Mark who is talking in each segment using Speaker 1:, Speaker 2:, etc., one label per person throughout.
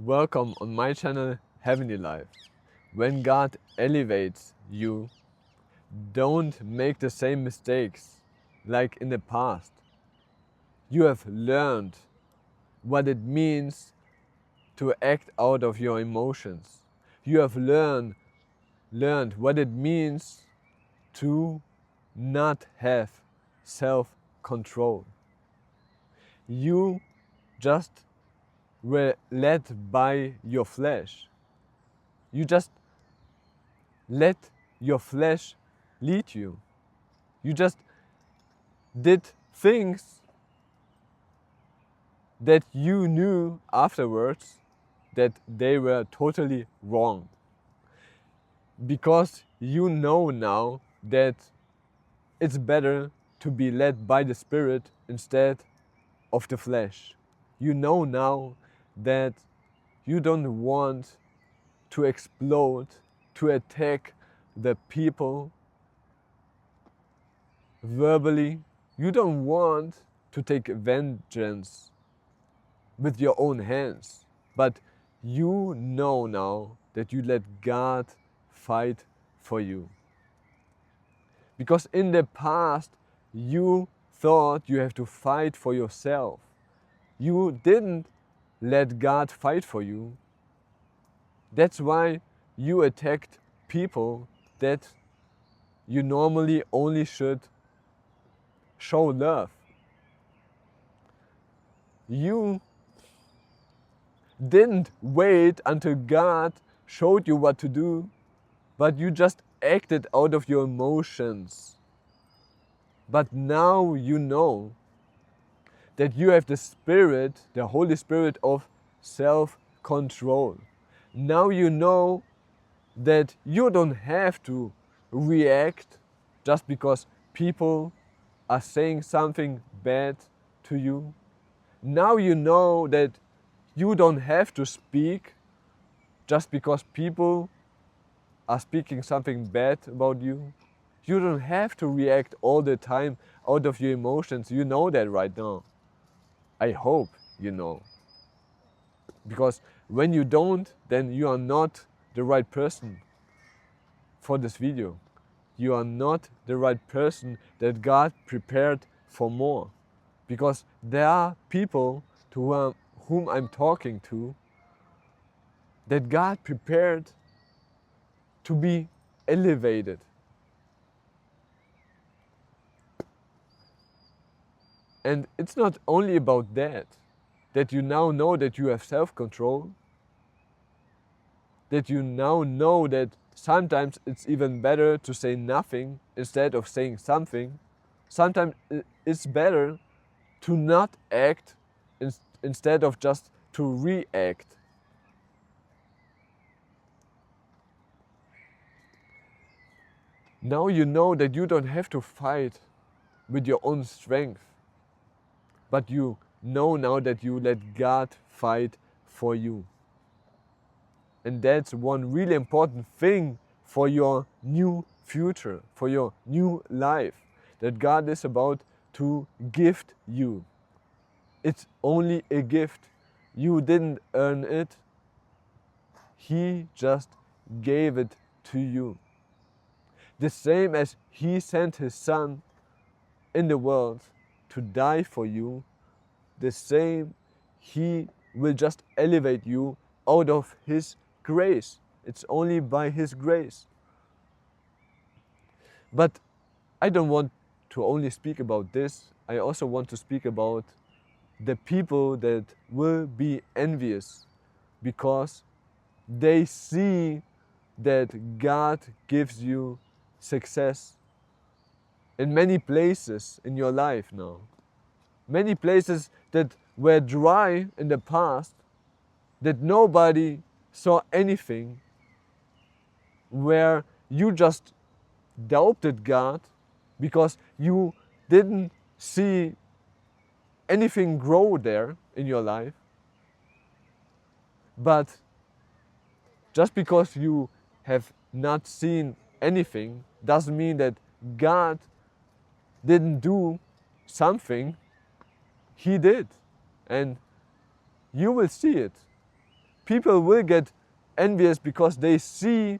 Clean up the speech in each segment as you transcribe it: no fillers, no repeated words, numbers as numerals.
Speaker 1: Welcome on my channel Heavenly Life. When God elevates you, don't make the same mistakes like in the past. You have learned what it means to act out of your emotions. You have learned what it means to not have self-control. You just were led by your flesh. You just let your flesh lead you. You just did things that you knew afterwards that they were totally wrong. Because you know now that it's better to be led by the Spirit instead of the flesh. You know now that you don't want to explode, to attack the people verbally. You don't want to take vengeance with your own hands, but you know now that you let God fight for you. Because in the past, you thought you have to fight for yourself. You didn't let God fight for you. That's why you attacked people that you normally only should show love. You didn't wait until God showed you what to do, but you just acted out of your emotions. But now you know that you have the Spirit, the Holy Spirit of self-control. Now you know that you don't have to react just because people are saying something bad to you. Now you know that you don't have to speak just because people are speaking something bad about you. You don't have to react all the time out of your emotions. You know that right now. I hope you know. Because when you don't, then you are not the right person for this video. You are not the right person that God prepared for more. Because there are people to whom I'm talking to that God prepared to be elevated. And it's not only about that you now know that you have self-control, that you now know that sometimes it's even better to say nothing instead of saying something. Sometimes it's better to not act instead of just to react. Now you know that you don't have to fight with your own strength, but you know now that you let God fight for you. And that's one really important thing for your new future, for your new life, that God is about to gift you. It's only a gift. You didn't earn it. He just gave it to you. The same as He sent His Son in the world to die for you, the same He will just elevate you out of His grace. It's only by His grace. But I don't want to only speak about this. I also want to speak about the people that will be envious because they see that God gives you success in many places in your life now. Many places that were dry in the past, that nobody saw anything, where you just doubted God because you didn't see anything grow there in your life. But just because you have not seen anything doesn't mean that God didn't do something. He did. And you will see it. People will get envious because they see,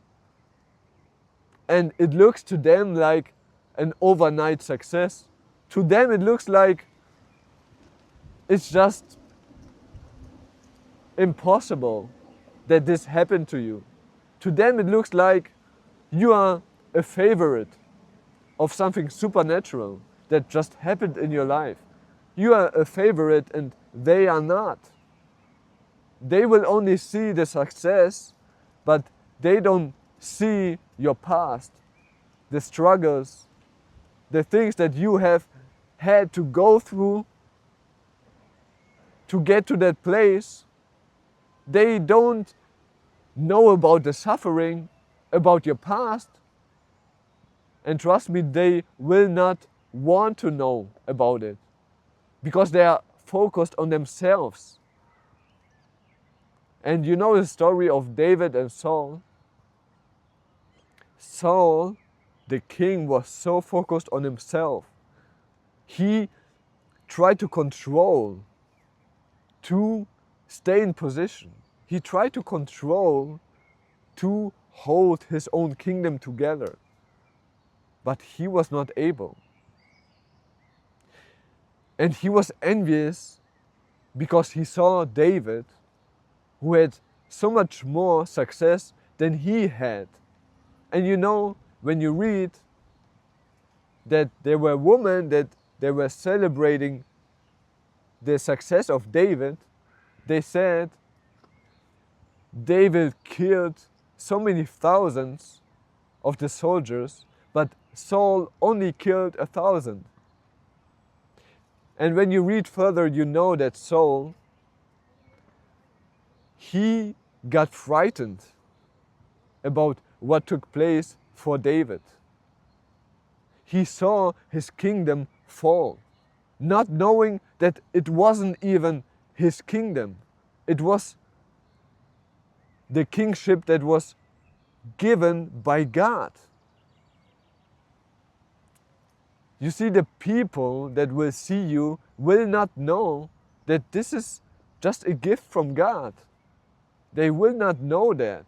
Speaker 1: and it looks to them like an overnight success. To them it looks like it's just impossible that this happened to you. To them it looks like you are a favorite of something supernatural that just happened in your life. You are a favorite and they are not. They will only see the success, but they don't see your past, the struggles, the things that you have had to go through to get to that place. They don't know about the suffering, about your past. And trust me, they will not want to know about it because they are focused on themselves. And you know the story of David and Saul? Saul, the king, was so focused on himself. He tried to control, to stay in position. He tried to control, to hold his own kingdom together. But he was not able. And he was envious because he saw David, who had so much more success than he had. And you know, when you read that there were women that they were celebrating the success of David, they said David killed so many thousands of the soldiers, but Saul only killed 1,000. And when you read further, you know that Saul, he got frightened about what took place for David. He saw his kingdom fall, not knowing that it wasn't even his kingdom. It was the kingship that was given by God. You see, the people that will see you will not know that this is just a gift from God. They will not know that,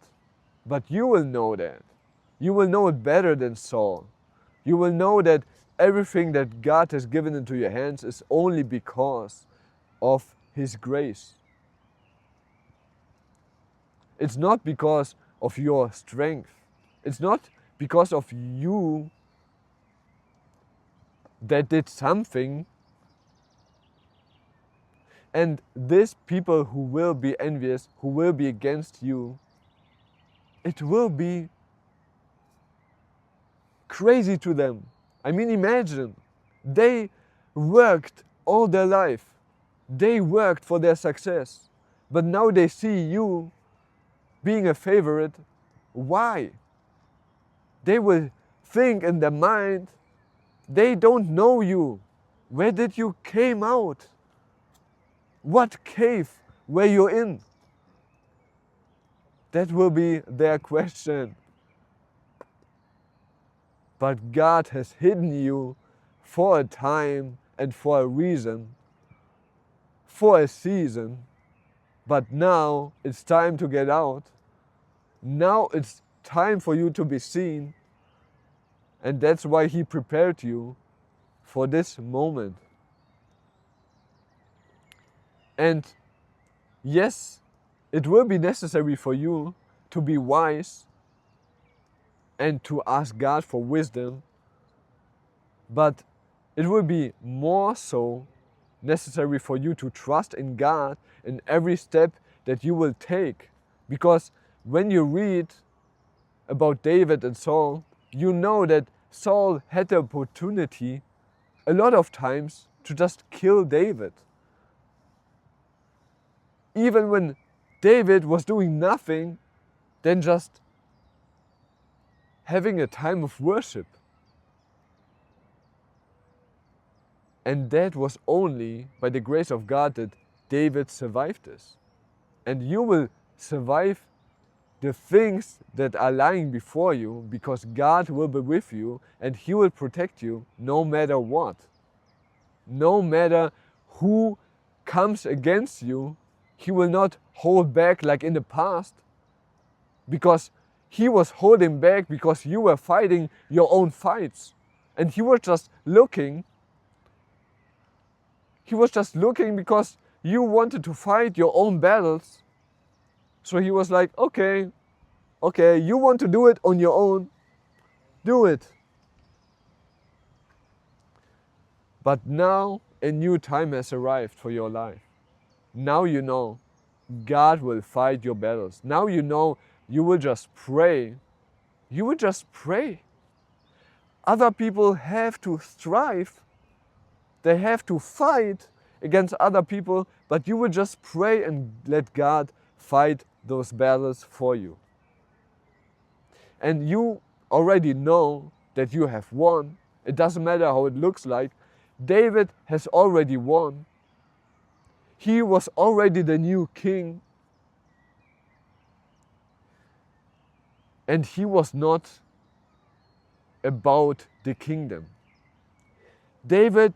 Speaker 1: but you will know that. You will know it better than Saul. You will know that everything that God has given into your hands is only because of His grace. It's not because of your strength. It's not because of you that did something. And these people who will be envious, who will be against you, it will be crazy to them. I mean, imagine, they worked all their life. They worked for their success. But now they see you being a favorite. Why? They will think in their mind, they don't know you. Where did you came out? What cave were you in? That will be their question. But God has hidden you for a time and for a reason, for a season. But now it's time to get out. Now it's time for you to be seen. And that's why He prepared you for this moment. And yes, it will be necessary for you to be wise and to ask God for wisdom, but it will be more so necessary for you to trust in God in every step that you will take. Because when you read about David and Saul, you know that Saul had the opportunity a lot of times to just kill David. Even when David was doing nothing than just having a time of worship. And that was only by the grace of God that David survived this. And you will survive the things that are lying before you because God will be with you and He will protect you no matter what. No matter who comes against you, He will not hold back like in the past, because He was holding back because you were fighting your own fights. And He was just looking. He was just looking because you wanted to fight your own battles. So He was like, okay, you want to do it on your own, do it. But now a new time has arrived for your life. Now you know God will fight your battles. Now you know you will just pray. You will just pray. Other people have to strive. They have to fight against other people, but you will just pray and let God fight those battles for you. And you already know that you have won. It doesn't matter how it looks like. David has already won. He was already the new king. And he was not about the kingdom. David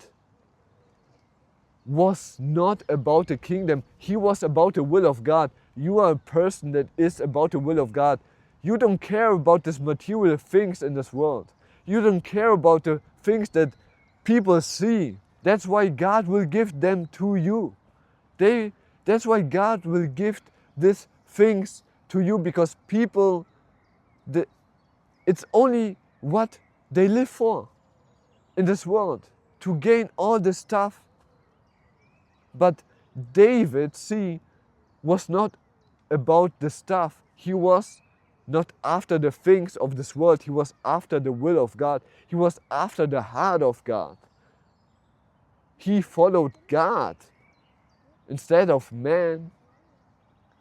Speaker 1: was not about the kingdom. He was about the will of God. You are a person that is about the will of God. You don't care about these material things in this world. You don't care about the things that people see. That's why God will give them to you. That's why God will give these things to you, because people, it's only what they live for in this world, to gain all this stuff. But David, was not about the stuff. He was not after the things of this world. He was after the will of God. He was after the heart of God. He followed God instead of man.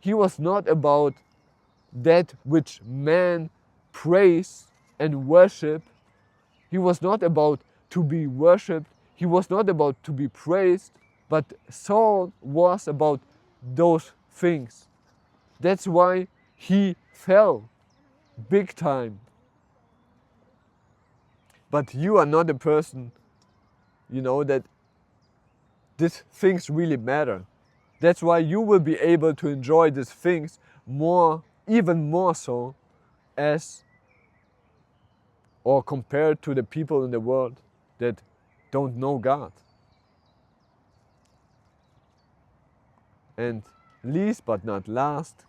Speaker 1: He was not about that which man praise and worship. He was not about to be worshipped. He was not about to be praised. But Saul was about those things. That's why he fell big time. But you are not a person, that these things really matter. That's why you will be able to enjoy these things more, even more so, or compared to the people in the world that don't know God. And least but not last,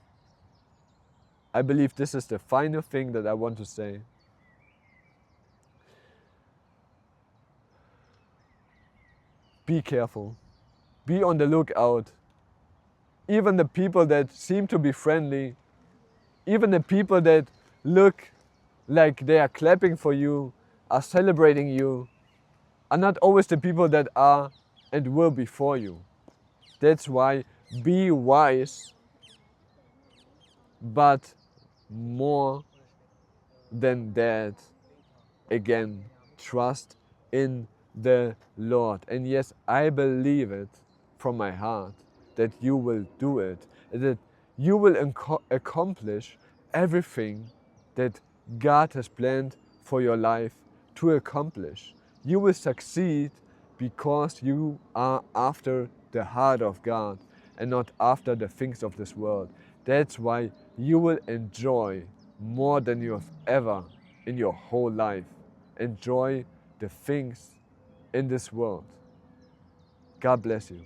Speaker 1: I believe this is the final thing that I want to say. Be careful. Be on the lookout. Even the people that seem to be friendly, even the people that look like they are clapping for you, are celebrating you, are not always the people that are and will be for you. That's why be wise, but more than that, again, trust in the Lord. And yes, I believe it from my heart that you will do it, that you will accomplish everything that God has planned for your life to accomplish. You will succeed because you are after the heart of God and not after the things of this world. That's why you will enjoy more than you have ever in your whole life. Enjoy the things in this world. God bless you.